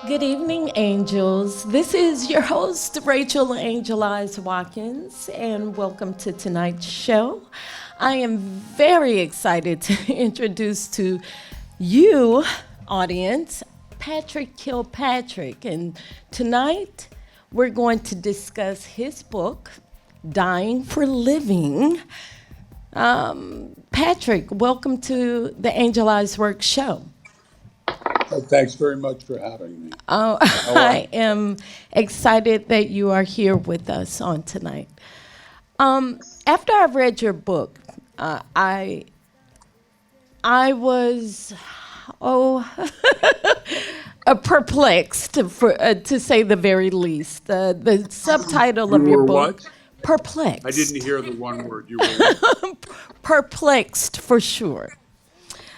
Good evening, angels. This is your host, Rachel Angel Eyes Watkins, and welcome to tonight's show. I am very excited to introduce to you, audience, Patrick Kilpatrick. And tonight, we're going to discuss his book, Dying for Living. Patrick, welcome to the Angel Eyes Work show. Thanks very much for having me. Oh, How are I you? am excited that you are here with us on tonight. After I read your book, I was oh perplexed to say the very least. The subtitle You of your were book, what? I didn't perplexed, hear the one word. You were what? perplexed for sure.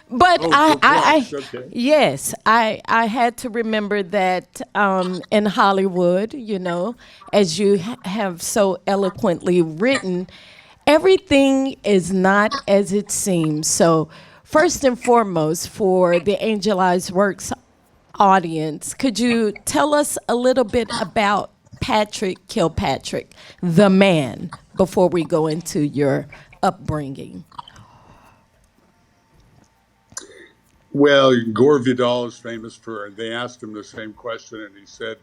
But Oh, perplexed. Okay. yes, I had to remember that in Hollywood, as you have so eloquently written, everything is not as it seems. So, first and foremost, for the Angel Eyes Works audience, could you tell us a little bit about Patrick Kilpatrick, the man, before we go into your upbringing? Well, Gore Vidal is famous for, they asked him the same question and he said,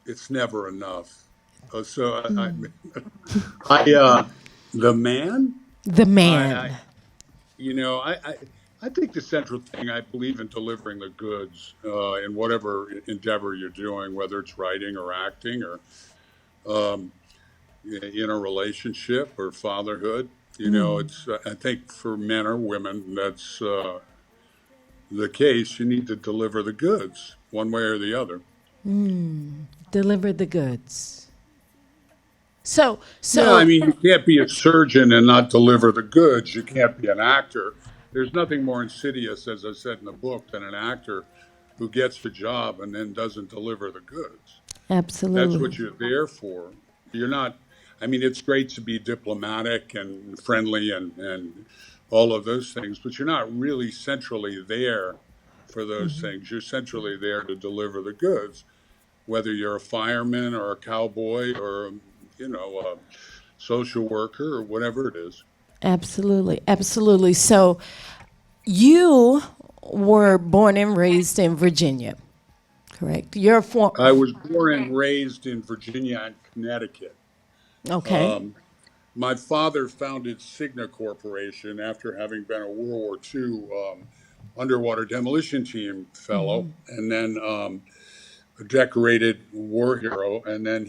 it's never enough. So the man, The I man. you know, I think the central thing, I believe in delivering the goods in whatever endeavor you're doing, whether it's writing or acting or um, in a relationship or fatherhood. It's I think for men or women that's the case. You need to deliver the goods one way or the other. Deliver the goods. So, Yeah, I so, mean, you can't be a surgeon and not deliver the goods. You can't be an actor. There's nothing more insidious, as I said in the book, than an actor who gets the job and then doesn't deliver the goods. That's absolutely. what you're there for. You're not, I mean, it's great to be diplomatic and friendly and all of those things, but you're not really centrally there for those things. You're centrally there to deliver the goods, whether you're a fireman or a cowboy or, a social worker or whatever it is. Absolutely. Absolutely. So, you were born and raised in Virginia, correct? You're for, I was born and raised in Virginia and Connecticut. okay. Um, my father founded Cigna Corporation after having been a World War II underwater demolition team fellow, and then a decorated war hero. And then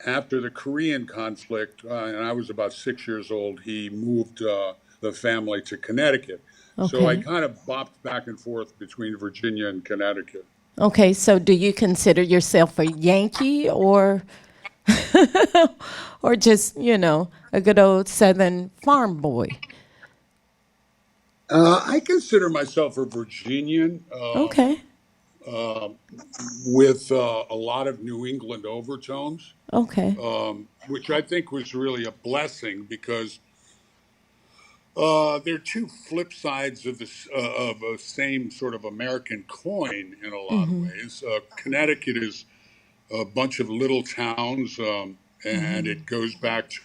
after the Korean conflict, and I was about 6 years old, he moved the family to Connecticut. So I Okay. kind of bopped back and forth between Virginia and Connecticut. Okay. So, do you consider yourself a Yankee or just, a good old Southern farm boy? I consider myself a Virginian. Okay. Uh, with a lot of New England overtones, Okay. which I think was really a blessing because they're two flip sides of of a same sort of American coin in a lot of ways. Connecticut is a bunch of little towns, and it goes back to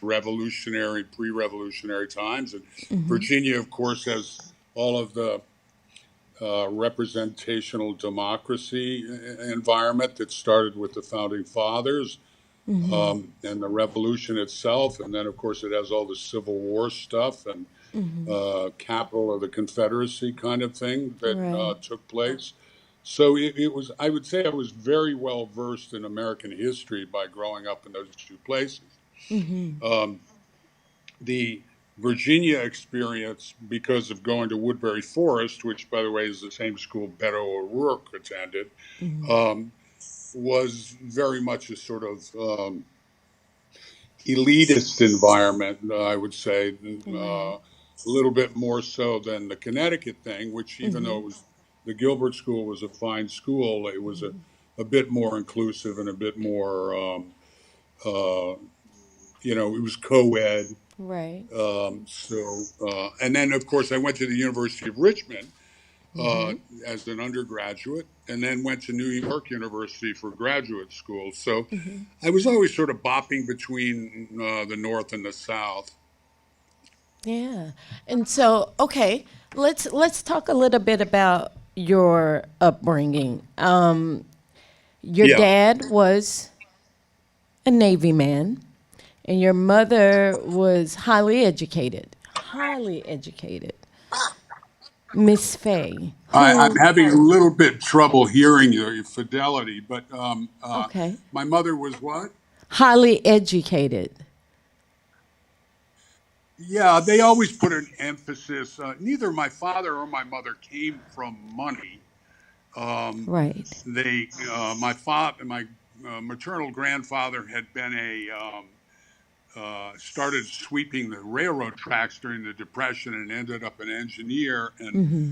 pre-revolutionary times. And Virginia, of course, has all of the representational democracy environment that started with the founding fathers and the revolution itself. And then, of course, it has all the Civil War stuff and capital of the Confederacy kind of thing that Right. took place. So it was, I would say I was very well versed in American history by growing up in those two places. Um, the Virginia experience, because of going to Woodbury Forest, which, by the way, is the same school Beto O'Rourke attended, um, was very much a sort of elitist environment, I would say, Right. a little bit more so than the Connecticut thing, which, even though it was the Gilbert School was a fine school, it was a bit more inclusive and a bit more, uh, it was co ed. Right. And then, of course, I went to the University of Richmond, uh, as an undergraduate, and then went to New York University for graduate school. So I was always sort of bopping between the North and the South. Yeah. And so, okay, let's talk a little bit about your upbringing. Your Yeah. dad was a Navy man, and your mother was highly educated. Highly educated. Miss Faye, I'm who, having a little bit trouble hearing your fidelity, but okay, my mother was what? highly educated. Yeah, they always put an emphasis. Neither my father or my mother came from money. Um, Right. my father, my maternal grandfather had been started sweeping the railroad tracks during the Depression and ended up an engineer. And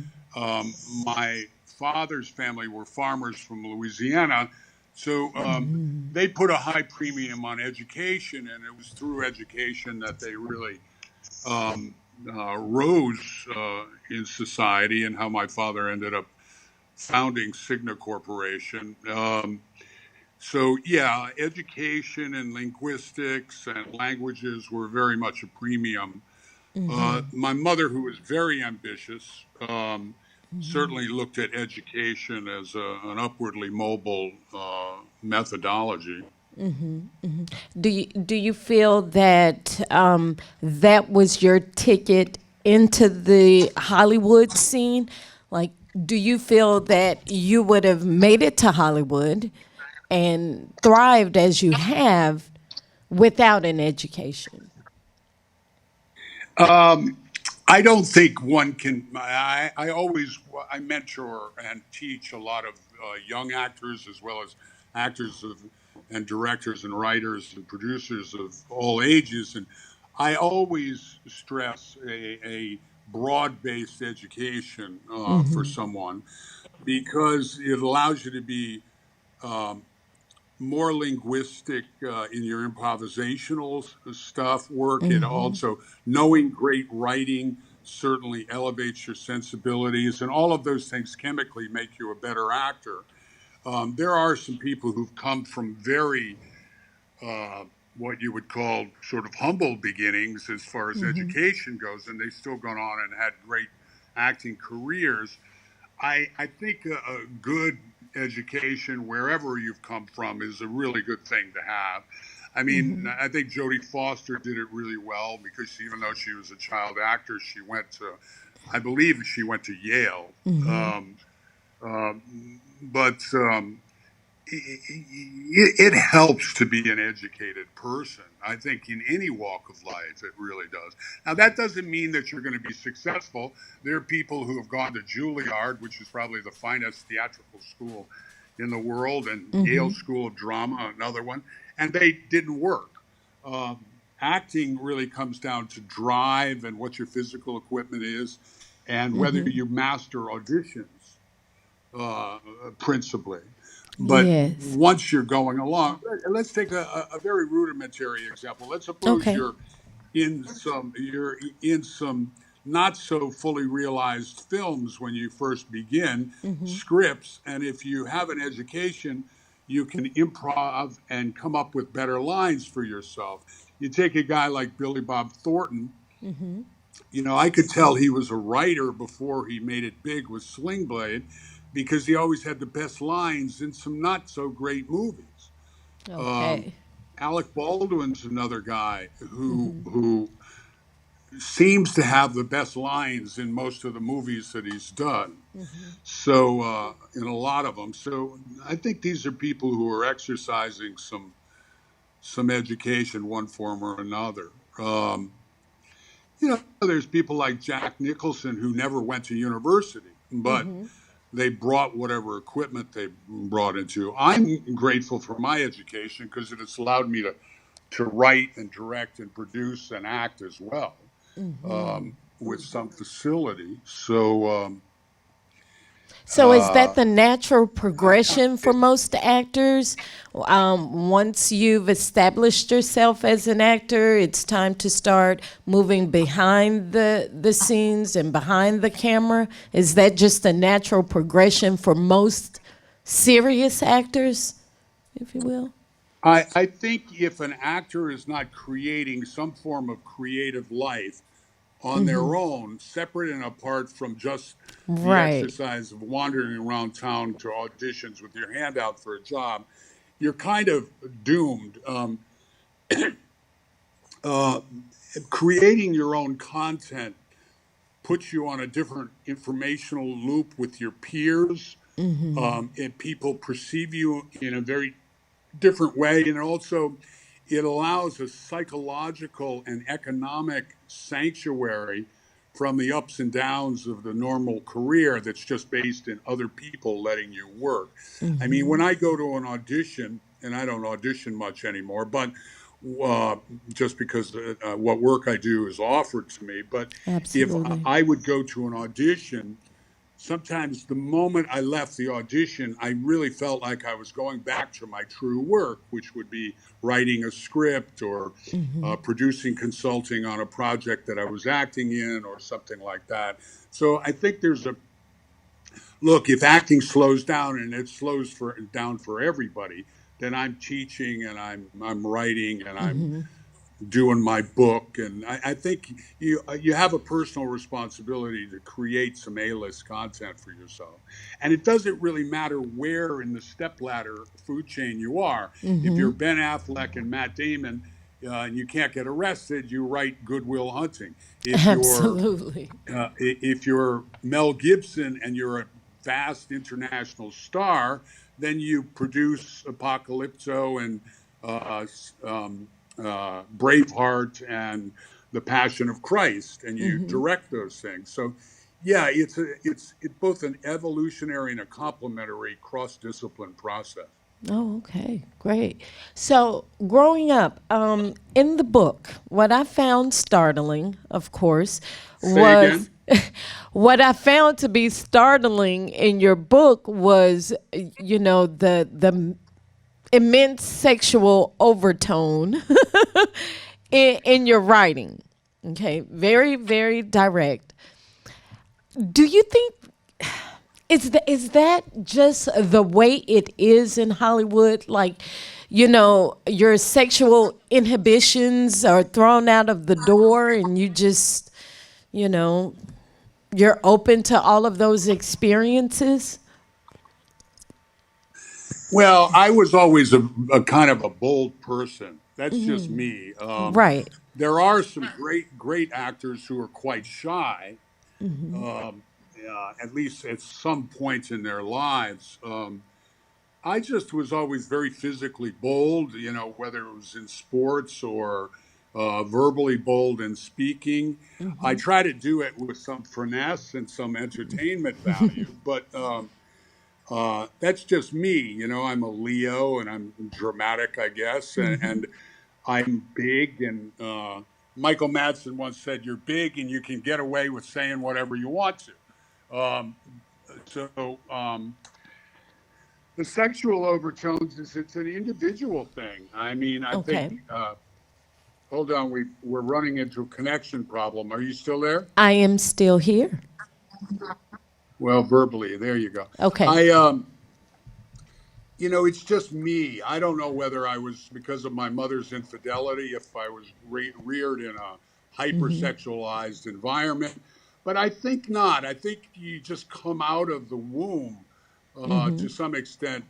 my father's family were farmers from Louisiana. So they put a high premium on education, and it was through education that they really um, rose in society, and how my father ended up founding Cigna Corporation. So, yeah, education and linguistics and languages were very much a premium. My mother, who was very ambitious, certainly looked at education as an upwardly mobile methodology. Do you feel that that was your ticket into the Hollywood scene? Like, do you feel that you would have made it to Hollywood and thrived as you have without an education? Um, I don't think one can. I mentor and teach a lot of young actors, as well as actors of and directors and writers and producers of all ages, and I always stress a broad-based education for someone, because it allows you to be um, more linguistic in your improvisational stuff work. It also, knowing great writing certainly elevates your sensibilities, and all of those things chemically make you a better actor. There are some people who've come from very what you would call sort of humble beginnings as far as education goes, and they've still gone on and had great acting careers. I think a good education, wherever you've come from, is a really good thing to have. I mean, I think Jodie Foster did it really well, because even though she was a child actor, she went to, I believe she went to Yale. Um, but it helps to be an educated person. I think in any walk of life, it really does. Now, that doesn't mean that you're going to be successful. There are people who have gone to Juilliard, which is probably the finest theatrical school in the world, and Yale School of Drama, another one, and they didn't work. Acting really comes down to drive and what your physical equipment is, and whether you master auditions uh, principally. But Yes. once you're going along, let's take a very rudimentary example. Let's suppose Okay. you're in some not so fully realized films when you first begin, scripts, and if you have an education, you can improv and come up with better lines for yourself. You take a guy like Billy Bob Thornton. I could tell he was a writer before he made it big with Sling Blade, because he always had the best lines in some not so great movies. Um, Okay. Alec Baldwin's another guy who seems to have the best lines in most of the movies that he's done. So in a lot of them. So I think these are people who are exercising some education, one form or another. There's people like Jack Nicholson who never went to university, but they brought whatever equipment they brought into. I'm grateful for my education, because it has allowed me to write and direct and produce and act as well, with some facility. So So is that the natural I, progression for most actors? Once you've established yourself as an actor, it's time to start moving behind the scenes and behind the camera. Is that just a natural progression for most serious actors, if you will? I think if an actor is not creating some form of creative life on their own, separate and apart from just the Right. exercise of wandering around town to auditions with your hand out for a job, you're kind of doomed. Uh, Creating your own content puts you on a different informational loop with your peers, and people perceive you in a very different way. And also, it allows a psychological and economic sanctuary from the ups and downs of the normal career that's just based in other people letting you work. I mean, when I go to an audition, and I don't audition much anymore, but uh, just because what work I do is offered to me. But if Absolutely. I would go to an audition, sometimes the moment I left the audition, I really felt like I was going back to my true work, which would be writing a script or producing consulting on a project that I was acting in or something like that. So I think there's a look, if acting slows down and it slows down for everybody, then I'm teaching and I'm writing and I'm doing my book, and I think you have a personal responsibility to create some A-list content for yourself, and it doesn't really matter where in the stepladder food chain you are. If you're Ben Affleck and Matt Damon, and you can't get arrested, you write Goodwill Hunting. If you're Absolutely. if you're Mel Gibson and you're a vast international star, then you produce Apocalypto and uh, Braveheart and The Passion of Christ, and you direct those things. So, yeah, it's both an evolutionary and a complementary cross discipline process. Oh, okay, great. So, growing up, in the book, what I found startling, of course, Say was again. what I found to be startling in your book was, the immense sexual overtone in your writing. Okay, very, very direct. Do you think is that just the way it is in Hollywood? Like, your sexual inhibitions are thrown out of the door, and you just, you know, you're open to all of those experiences. Well, I was always a kind of a bold person. That's just me. Right. There are some great actors who are quite shy, at least at some point in their lives. I just was always very physically bold, whether it was in sports or verbally bold in speaking. I try to do it with some finesse and some entertainment value, but that's just me. I'm a Leo and I'm dramatic, I guess, and I'm big. And Michael Madsen once said, "You're big and you can get away with saying whatever you want to." So the sexual overtones is it's an individual thing. I mean, I think. Okay. Hold on, we're running into a connection problem. Are you still there? I am still here. Well, verbally, there you go. Okay. I it's just me. I don't know whether I was because of my mother's infidelity, if I was reared in a hypersexualized environment, but I think not. I think you just come out of the womb to some extent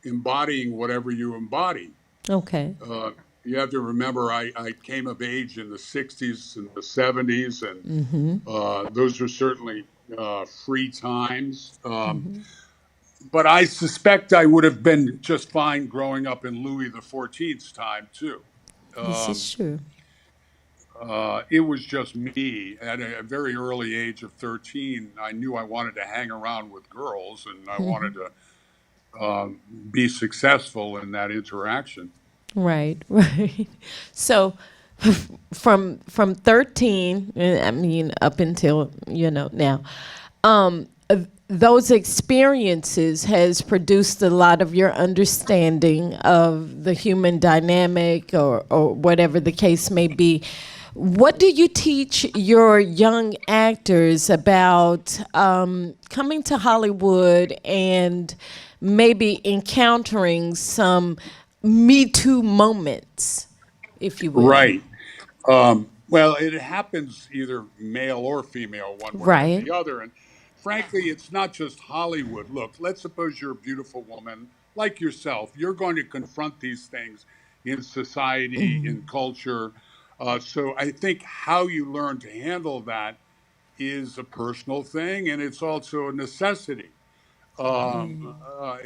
embodying whatever you embody. Okay. Uh, you have to remember, I came of age in the 60s and the 70s, and those are certainly free times. But I suspect I would have been just fine growing up in Louis the XIV's time too. This is Um, true. it was just me at a very early age of 13. I knew I wanted to hang around with girls, and I wanted to be successful in that interaction. Right, right. So from 13, I mean up until now, those experiences has produced a lot of your understanding of the human dynamic, or whatever the case may be. What do you teach your young actors about coming to Hollywood and maybe encountering some Me Too moments, if you will? Right. Well, it happens either male or female, one way or Right. the other. And frankly, it's not just Hollywood. Look, let's suppose you're a beautiful woman like yourself. You're going to confront these things in society, in culture. So I think how you learn to handle that is a personal thing, and it's also a necessity. Um, uh,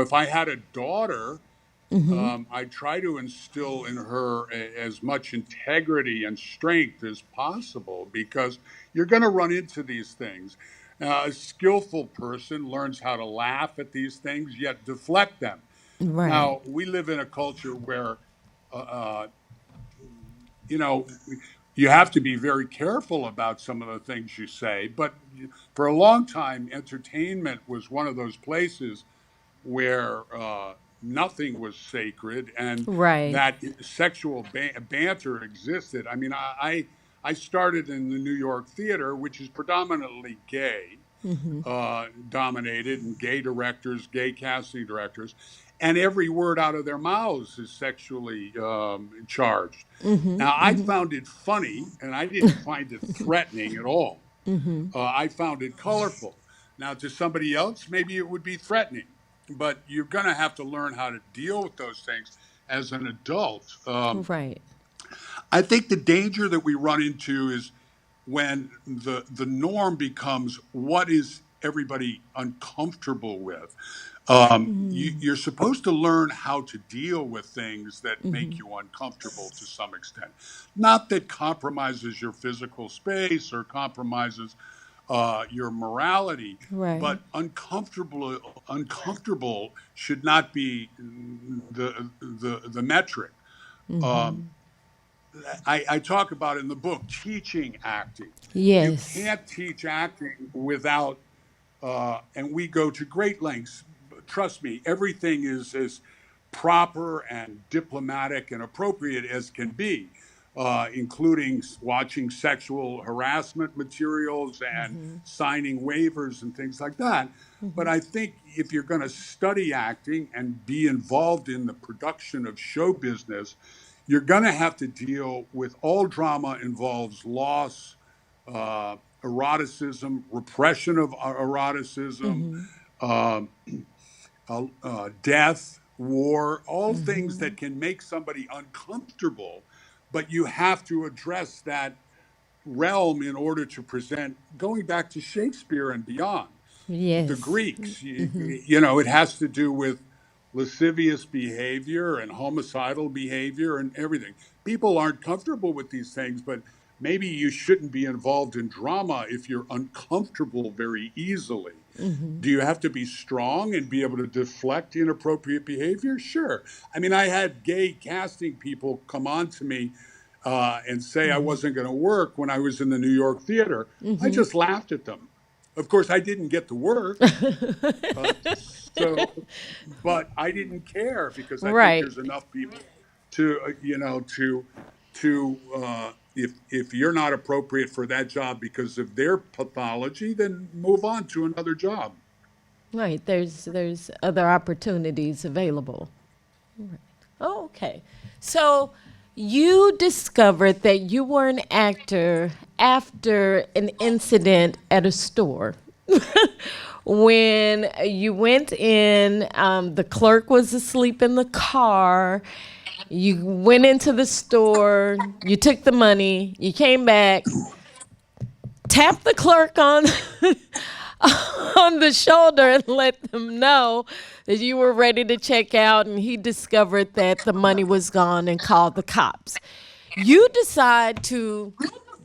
if I had a daughter, I try to instill in her as much integrity and strength as possible because you're going to run into these things. A skillful person learns how to laugh at these things, yet deflect them. Right. Now, we live in a culture where, uh, uh, you know, you have to be very careful about some of the things you say. But for a long time, entertainment was one of those places where nothing was sacred and Right. that sexual banter existed. I mean, I started in the New York theater, which is predominantly gay dominated, and gay directors, gay casting directors, and every word out of their mouths is sexually charged. Now, I found it funny, and I didn't find it threatening at all. I found it colorful. Now, to somebody else, maybe it would be threatening, but you're going to have to learn how to deal with those things as an adult. Right. I think the danger that we run into is when the norm becomes what is everybody uncomfortable with. You're supposed to learn how to deal with things that make you uncomfortable to some extent. Not that compromises your physical space or compromises your morality, Right. but uncomfortable should not be the metric. Um, I talk about in the book teaching acting. You Yes. can't teach acting without, and we go to great lengths. Trust me, everything is as proper and diplomatic and appropriate as can be, including watching sexual harassment materials and signing waivers and things like that. But I think if you're going to study acting and be involved in the production of show business, you're going to have to deal with all drama involves loss, eroticism, repression of eroticism, um, death, war, all things that can make somebody uncomfortable. But you have to address that realm in order to present, going back to Shakespeare and beyond, the Yes. Greeks. It has to do with lascivious behavior and homicidal behavior and everything. People aren't comfortable with these things, but maybe you shouldn't be involved in drama if you're uncomfortable very easily. Do you have to be strong and be able to deflect inappropriate behavior? Sure. I mean, I had gay casting people come on to me and say I wasn't going to work when I was in the New York theater. I just laughed at them. Of course, I didn't get to work. But I didn't care because I think Right. there's enough people to, if you're not appropriate for that job because of their pathology, then move on to another job. Right. There's other opportunities available. Oh, okay. So you discovered that you were an actor after an incident at a store. When you went in, the clerk was asleep in the car. You went into the store, you took the money, you came back, tapped the clerk on on the shoulder and let them know that you were ready to check out, and he discovered that the money was gone and called the cops. You decide to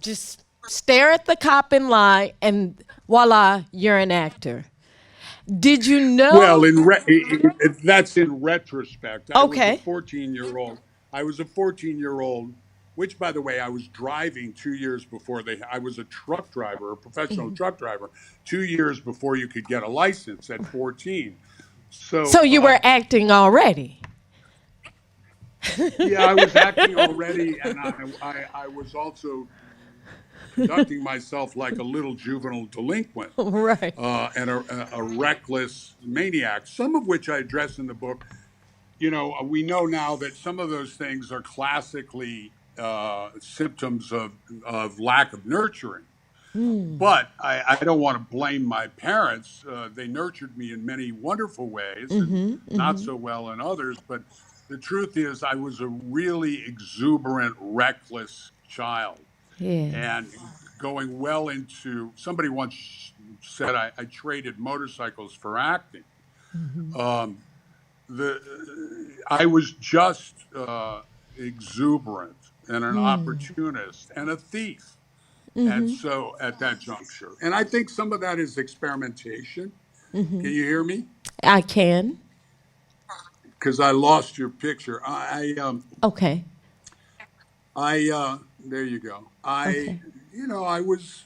just stare at the cop and lie, and voila, you're an actor. Did you Well, know? that's in retrospect. I was a Okay. 14-year-old. I was a 14-year-old which, by the way, I was driving 2 years before I was a truck driver, a professional truck driver, 2 years before you could get a license at 14. So, So you were acting already. yeah, I was acting already, and I was also conducting myself like a little juvenile delinquent Right. and a reckless maniac, some of which I address in the book. We know now that some of those things are classically symptoms of lack of nurturing. But I don't want to blame my parents. They nurtured me in many wonderful ways and not so well in others. But the truth is, I was a really exuberant, reckless child. Yes. And going well into, somebody once said I traded motorcycles for acting. Um, the I was just exuberant and an opportunist and a thief. And so at that juncture, and I think some of that is experimentation. Can you hear me? I can. Because I lost your picture. Okay. There you go. Okay. I was,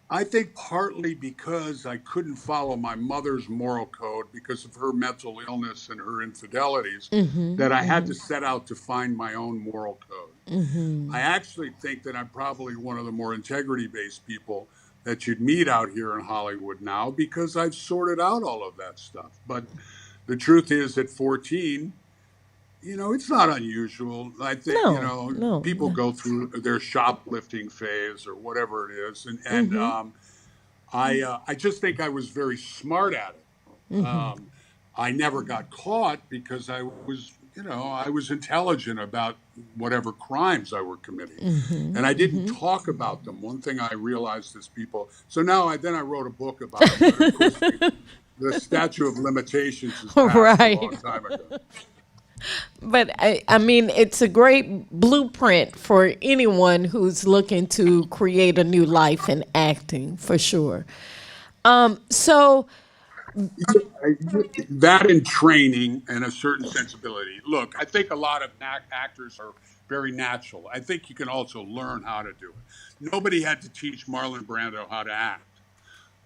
I think partly because I couldn't follow my mother's moral code because of her mental illness and her infidelities, that I had to set out to find my own moral code. I actually think that I'm probably one of the more integrity based people that you'd meet out here in Hollywood now because I've sorted out all of that stuff. But the truth is, at 14, it's not unusual. I think, No. No. people No. go through their shoplifting phase or whatever it is. And I just think I was very smart at it. I never got caught because I was intelligent about whatever crimes I were committing, and I didn't talk about them. One thing I realized is people. So now I wrote a book about it, but of course the statute of limitations has passed a long Right. time ago. But I mean, it's a great blueprint for anyone who's looking to create a new life in acting, for sure. So, That and training and a certain sensibility. Look, I think a lot of actors are very natural. I think you can also learn how to do it. Nobody had to teach Marlon Brando how to act.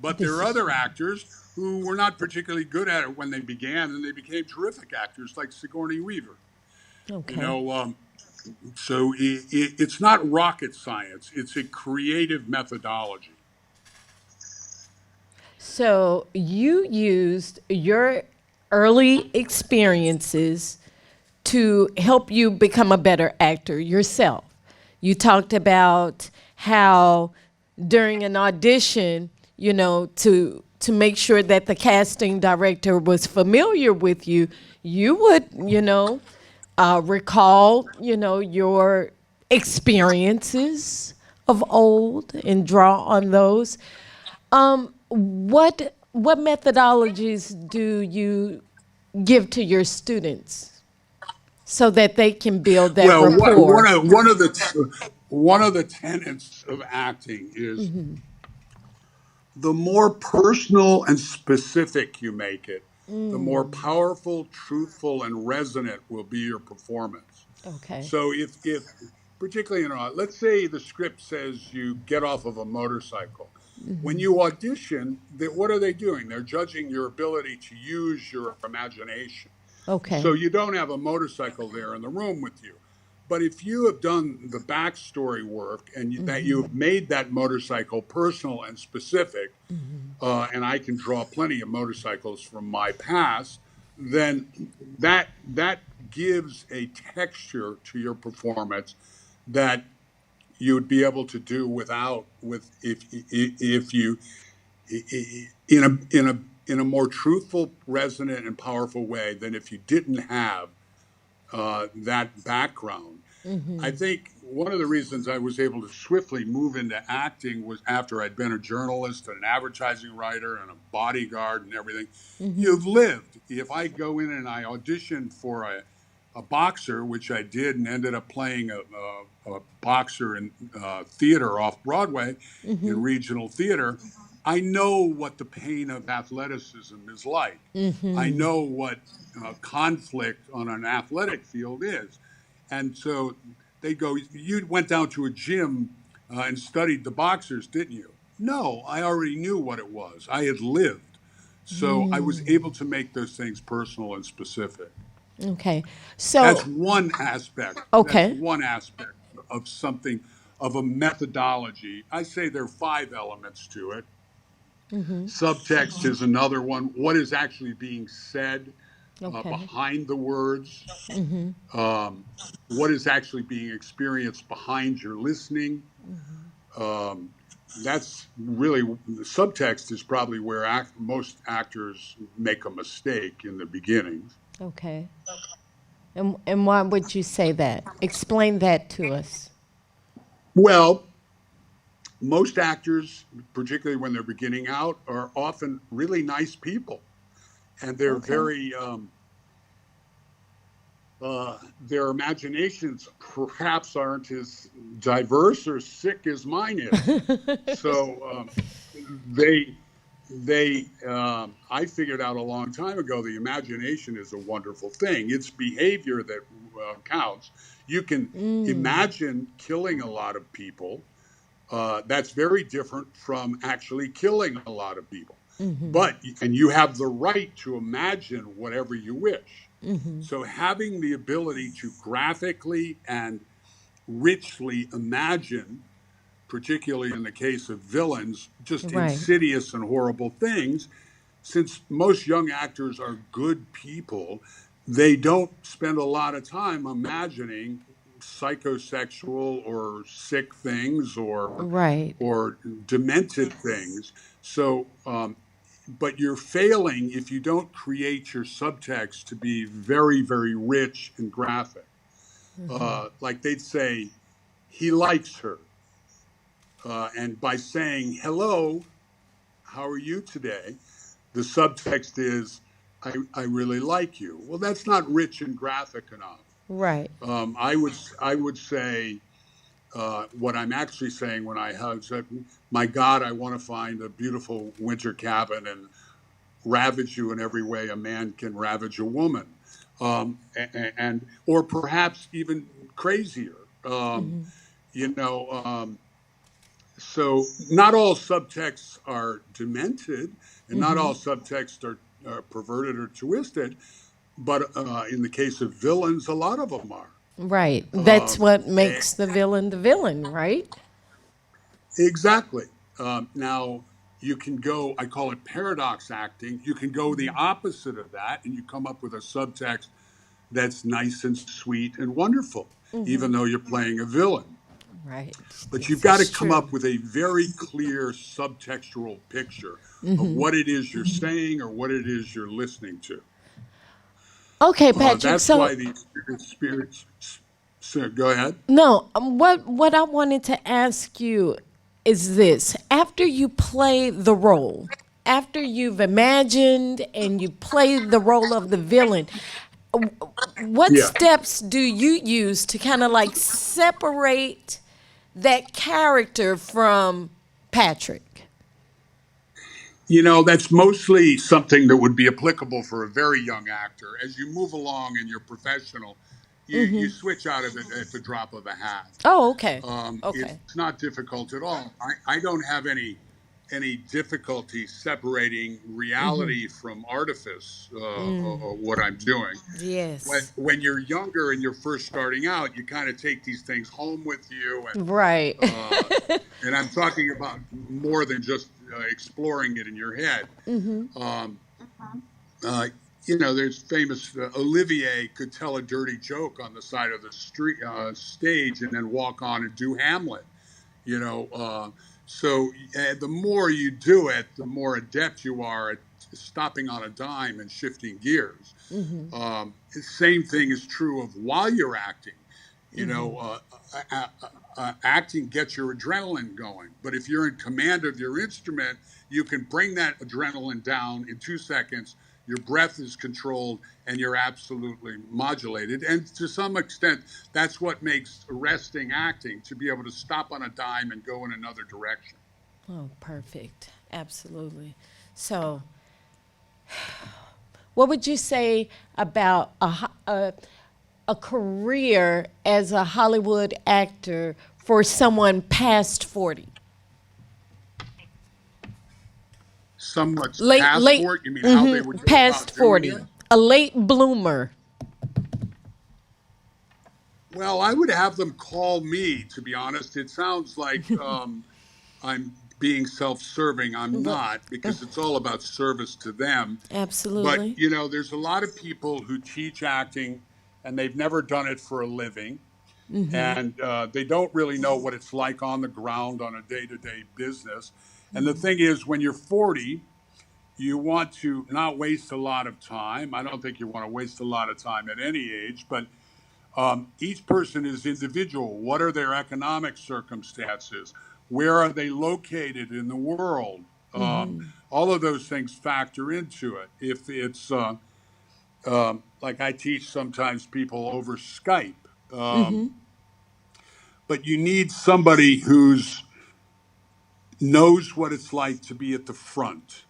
But there this are is other true. true. actors who were not particularly good at it when they began, and they became terrific actors, like Sigourney Weaver. You Okay. know, um, so it's not rocket science; it's a creative methodology. So you used your early experiences to help you become a better actor yourself. You talked about how during an audition, to make sure that the casting director was familiar with you, you would, recall, your experiences of old and draw on those. What methodologies do you give to your students so that they can build that Well, rapport? one of the tenets of acting is the more personal and specific you make it, the more powerful, truthful, and resonant will be your performance. Okay. So if particularly, let's say the script says you get off of a motorcycle. When you audition, what are they doing? They're judging your ability to use your imagination. So Okay. you don't have a motorcycle there in the room with you. But if you have done the backstory work and that you have made that motorcycle personal and specific, and I can draw plenty of motorcycles from my past, then that gives a texture to your performance that you would be able to do without with if you in a more truthful, resonant, and powerful way than if you didn't have that background. I think one of the reasons I was able to swiftly move into acting was after I'd been a journalist and an advertising writer and a bodyguard and everything. You've lived. If I go in and I audition for a boxer, which I did and ended up playing a boxer in theater off Broadway in regional theater, I know what the pain of athleticism is like. I know what conflict on an athletic field is. And so They go, "You went down to a gym and studied the boxers, didn't you?" No, I already knew what it was. I had lived. So I was able to make those things personal and specific. Okay. That's So, one aspect. That's okay. one aspect of something, of a methodology. I say there are five elements to it. Subtext is another one. What is actually being said Okay. behind the words? Um, what is actually being experienced behind your listening? Um, that's really, the subtext is probably where most actors make a mistake in the beginning. Okay. And why would you say that? Explain that to us. Well, most actors, particularly when they're beginning out, are often really nice people, and they're Okay. very their imaginations perhaps aren't as diverse or sick as mine is. So they I figured out a long time ago the imagination is a wonderful thing. It's behavior that counts. You can imagine killing a lot of people. That's very different from actually killing a lot of people. But, and you have the right to imagine whatever you wish. So having the ability to graphically and richly imagine, particularly in the case of villains, just Right. insidious and horrible things, since most young actors are good people, they don't spend a lot of time imagining psychosexual or sick things Right. or demented things. So, but you're failing if you don't create your subtext to be very, very rich and graphic. Like they'd say, he likes her. And by saying, hello, how are you today? The subtext is, I really like you. Well, that's not rich and graphic enough. Right. I would say what I'm actually saying when I hug, my God, I want to find a beautiful winter cabin and ravage you in every way a man can ravage a woman, and or perhaps even crazier. You know, so not all subtexts are demented, and not all subtexts are perverted or twisted, but in the case of villains, a lot of them are. Right. That's Um, what eh, makes the villain, right? exactly. Now, you can go, I call it paradox acting. You can go the opposite of that, and you come up with a subtext that's nice and sweet and wonderful, even though you're playing a villain. Right. But you've This got to is come true. up with a very clear subtextual picture of what it is you're saying or what it is you're listening to. Okay, Patrick. That's So why the experience. So go ahead. no, what I wanted to ask you is this: after you play the role, after you've imagined and you play the role of the villain, w- what Yeah. steps do you use to kind of like separate that character from Patrick? That's mostly something that would be applicable for a very young actor. As you move along and you're professional, you switch out of it at the drop of a hat. Oh, okay, It's okay. not difficult at all. I don't have any difficulty separating reality from artifice or what I'm doing. When Yes. when you're younger and you're first starting out, you kind of take these things home with you, Right. uh, and I'm talking about more than just exploring it in your head. Um, uh, there's famous Olivier could tell a dirty joke on the side of the street stage and then walk on and do Hamlet. You know, so the more you do it, the more adept you are at stopping on a dime and shifting gears. The same thing is true of while you're acting. You know, acting gets your adrenaline going, but if you're in command of your instrument, you can bring that adrenaline down in 2 seconds. Your breath is controlled and you're absolutely modulated. And to some extent, that's what makes arresting acting, to be able to stop on a dime and go in another direction. Oh, perfect. Absolutely. So, what would you say about a career as a Hollywood actor for someone past 40? Somewhat Late, late, passport. You mean how they would go past about doing 40. it? A late bloomer. Well, I would have them call me, to be honest. It sounds like I'm being self serving. I'm But not, because it's all about service to them. But, absolutely. there's a lot of people who teach acting and they've never done it for a living. And they don't really know what it's like on the ground on a day to day business. And the thing is, when you're 40, you want to not waste a lot of time. I don't think you want to waste a lot of time at any age, but each person is individual. What are their economic circumstances? Where are they located in the world? All of those things factor into it. If it's like I teach sometimes people over Skype, but you need somebody who's knows what it's like to be at the front.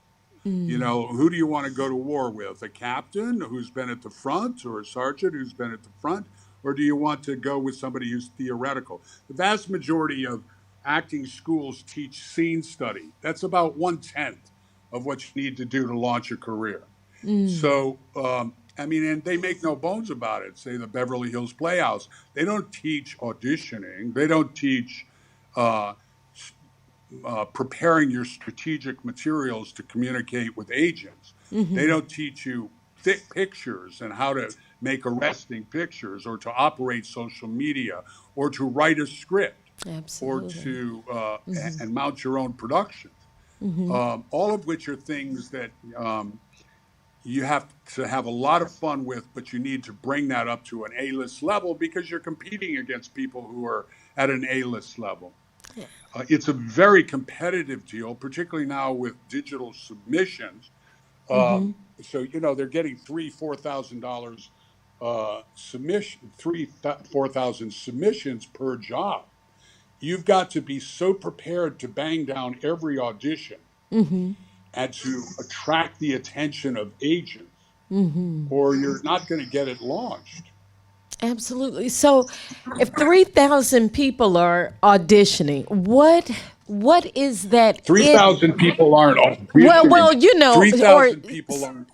Who do you want to go to war with? A captain who's been at the front or a sergeant who's been at the front? Or do you want to go with somebody who's theoretical? The vast majority of acting schools teach scene study. That's about 1/10 of what you need to do to launch a career. So, and they make no bones about it. Say the Beverly Hills Playhouse. They don't teach auditioning. They don't teach uh, preparing your strategic materials to communicate with agents. They don't teach you thick pictures and how to make arresting pictures or to operate social media or to write a script or Absolutely. to and mount your own productions. All of which are things that you have to have a lot of fun with, but you need to bring that up to an A-list level because you're competing against people who are at an A-list level. It's a very competitive deal, particularly now with digital submissions. So they're getting $3,000-$4,000 submission, 3,000-4,000 submissions per job. You've got to be so prepared to bang down every audition and to attract the attention of agents, or you're not going to get it launched. Absolutely. So, if 3,000 people are auditioning, what is that Three it? thousand people aren't. Well, Excuse me. well, Three thousand people aren't.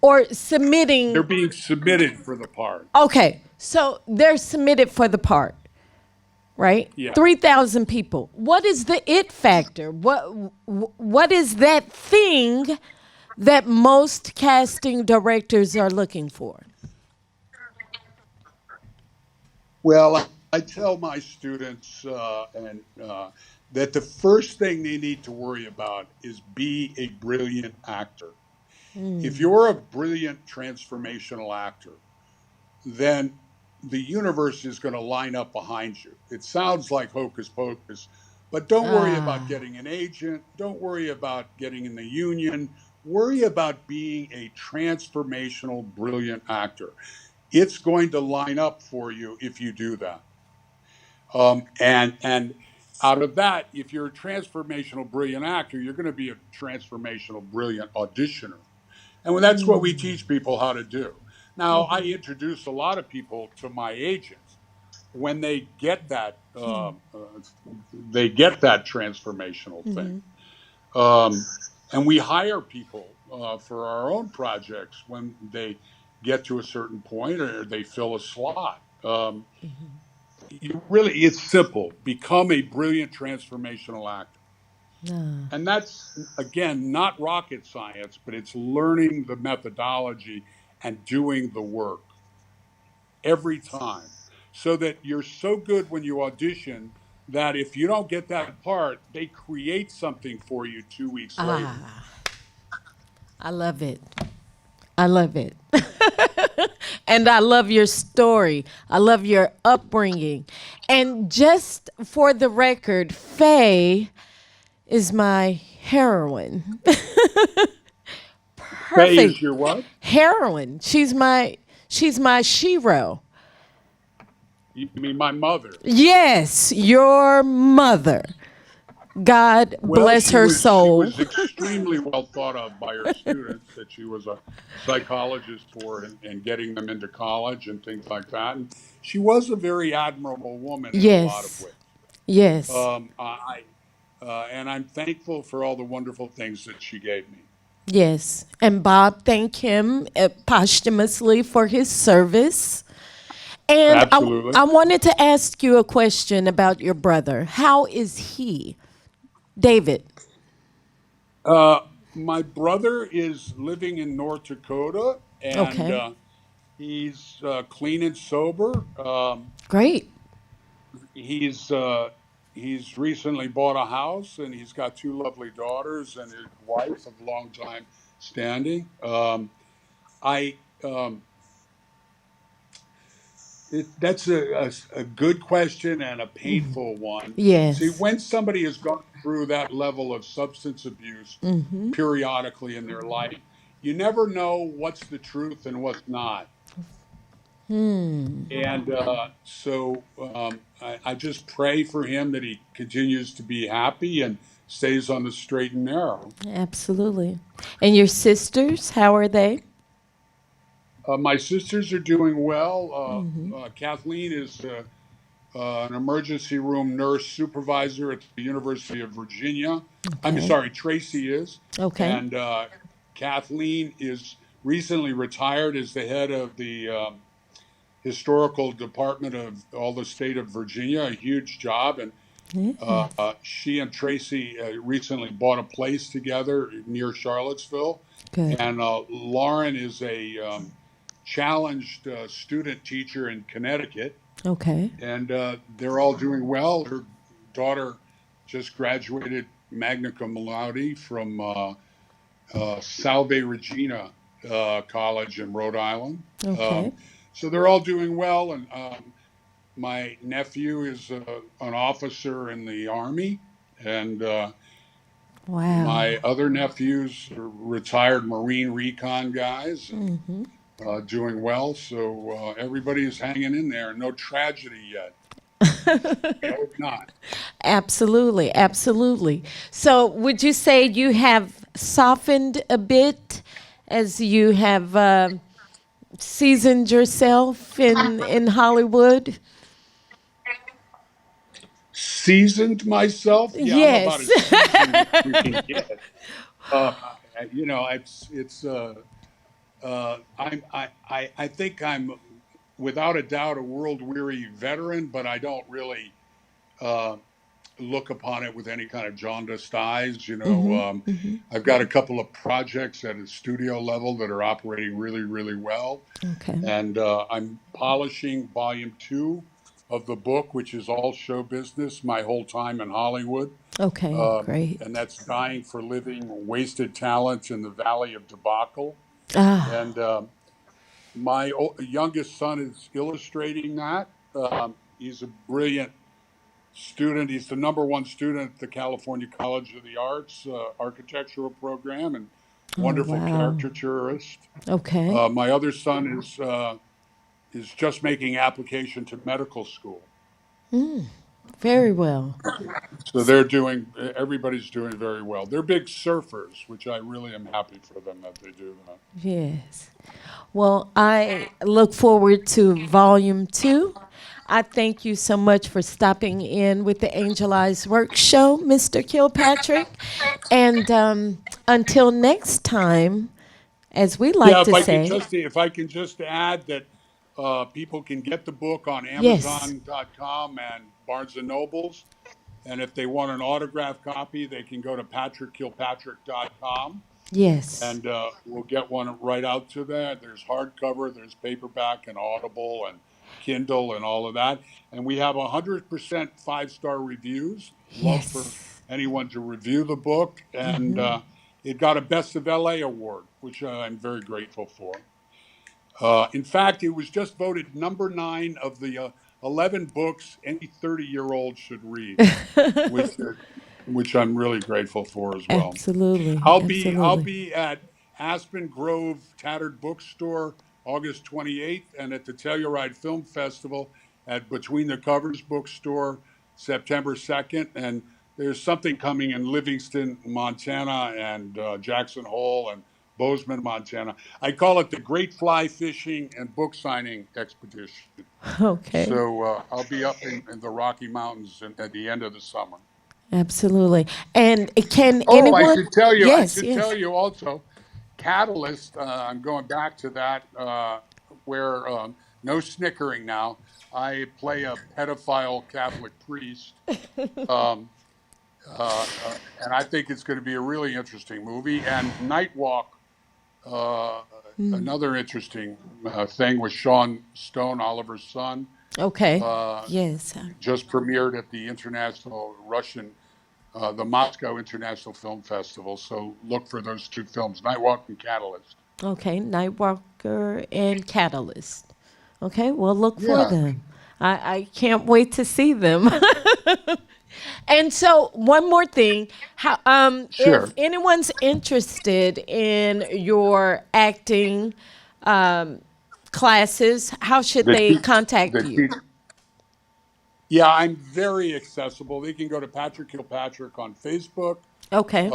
or They're submitting. being submitted for the part. Okay, so they're submitted for the part, right? Yeah. 3,000 people. What is the it factor? What is that thing that most casting directors are looking for? Well, I tell my students and that the first thing they need to worry about is be a brilliant actor. If you're a brilliant transformational actor, then the universe is going to line up behind you. It sounds like hocus pocus, but don't worry about Ah, getting an agent. Don't worry about getting in the union. Worry about being a transformational, brilliant actor. It's going to line up for you if you do that. And out of that, if you're a transformational, brilliant actor, you're going to be a transformational, brilliant auditioner. And that's what we teach people how to do. Now, I introduce a lot of people to my agents when they get that transformational thing, um, and we hire people for our own projects when they get to a certain point or they fill a slot. It's simple. Become a brilliant transformational actor. And that's, again, not rocket science, but it's learning the methodology and doing the work every time so that you're so good when you audition that if you don't get that part, they create something for you 2 weeks later. I love it. I love it. And I love your story. I love your upbringing. And just for the record, Faye is my heroine. Faye is Perfect your what? heroine. She's my shero. You mean my mother? Yes, your mother. God Well, bless her she soul. was extremely well thought of by her students. That she was a psychologist for and getting them into college and things like that. And she was a very admirable woman in a lot of Yes. ways. Yes. And I'm thankful for all the wonderful things that she gave me. Yes. And Bob thanked him posthumously for his service. And I Absolutely. wanted to ask you a question about your brother. How is he? David. Uh, my brother is living in North Dakota, and Okay. he's clean and sober. Great. He's he's recently bought a house, and he's got two lovely daughters and his wife of long time standing. I That's a good question and a painful one. See, Yes. when somebody has gone through that level of substance abuse periodically in their life, you never know what's the truth and what's not. And I just pray for him that he continues to be happy and stays on the straight and narrow. Absolutely. And your sisters, how are they? My sisters are doing well. Kathleen is an emergency room nurse supervisor at the University of Virginia. I'm Okay. sorry, Tracy is. Okay. And Kathleen is recently retired as the head of the historical department of all the state of Virginia, a huge job. And Yes. she and Tracy recently bought a place together near Charlottesville. Good. And Lauren is a challenged student teacher in Connecticut, Okay. and they're all doing well. Her daughter just graduated magna cum laude from Salve Regina College in Rhode Island. Okay. Um, so they're all doing well, and my nephew is an officer in the Army, and Wow. my other nephews are retired Marine recon guys and doing well. So everybody is hanging in there. No tragedy yet. I hope not. Absolutely. Absolutely. So, would you say you have softened a bit as you have seasoned yourself in Hollywood? Seasoned myself? Yeah, I'm about Yes. as seasoned as you can get. Uh, I think I'm without a doubt a world weary veteran, but I don't really uh, look upon it with any kind of jaundiced eyes. I've got a couple of projects at a studio level that are operating really, really well. Okay. And I'm polishing volume 2 of the book, which is all show business, my whole time in Hollywood. Okay. Great. And that's Dying for Living Wasted Talent in the Valley of Debacle. Ah. And my youngest son is illustrating that. He's a brilliant student. He's the number one student at the California College of the Arts architectural program and Oh wonderful wow. caricaturist. Okay. My other son is just making application to medical school. Very well. So they're doing. Everybody's doing very well. They're big surfers, which I really am happy for them that they do that. Yes. Well, I look forward to volume 2. I thank you so much for stopping in with the Angel Eyes Work Show, Mr. Kilpatrick. And until next time, as we Yeah, like to say, if I can just add that people can get the book on yes, Amazon.com and Barnes and Nobles, and if they want an autographed copy, they can go to PatrickKilpatrick.com, yes, and we'll get one right out to that. There's hardcover, there's paperback and Audible and Kindle and all of that, and we have 100% 5-star reviews. Love for yes. anyone to review the book, and it got a Best of LA award, which I'm very grateful for. In fact, it was just voted number 9 of the 11 books any 30-year-old should read, which which I'm really grateful for as well. Absolutely, I'll absolutely. be at Aspen Grove Tattered Bookstore August 28th, and at the Telluride Film Festival at Between the Covers Bookstore September 2nd. And there's something coming in Livingston, Montana, and Jackson Hole and Bozeman, Montana. I call it the Great Fly Fishing and Book Signing Expedition. Okay. So I'll be up in the Rocky Mountains at the end of the summer. Absolutely. And can Oh, anyone? I Yes, should tell yes. you also, Catalyst. I'm going back to that, where no snickering now. I play a pedophile Catholic priest, um, and I think it's going to be a really interesting movie. And Nightwalk, uh, another interesting thing with Sean Stone, Oliver's son, Okay. uh, Yes. just premiered at the the Moscow International Film Festival. So look for those two films, Nightwalk and Catalyst. Okay. Nightwalker and Catalyst. Okay. Well, look for Yeah, them. I can't wait to see them. And so, one more thing, how if sure. anyone's interested in your acting um, classes, how should The they te- contact the you? te- yeah, I'm very accessible. They can go to Patrick Kilpatrick on Facebook. Okay.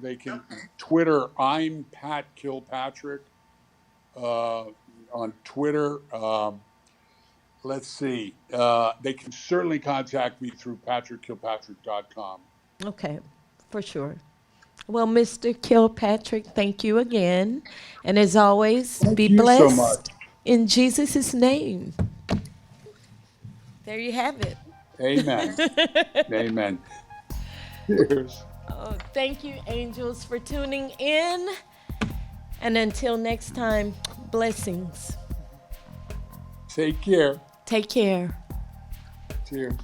They can Twitter. I'm Pat Kilpatrick uh, on Twitter. Let's see. They can certainly contact me through patrickkilpatrick.com. Okay, for sure. Well, Mr. Kilpatrick, thank you again. And as always, be Thank you so much. blessed in Jesus' name. There you have it. Amen. Amen. Cheers. Oh, thank you, angels, for tuning in. And until next time, blessings. Take care. Take care. Cheers.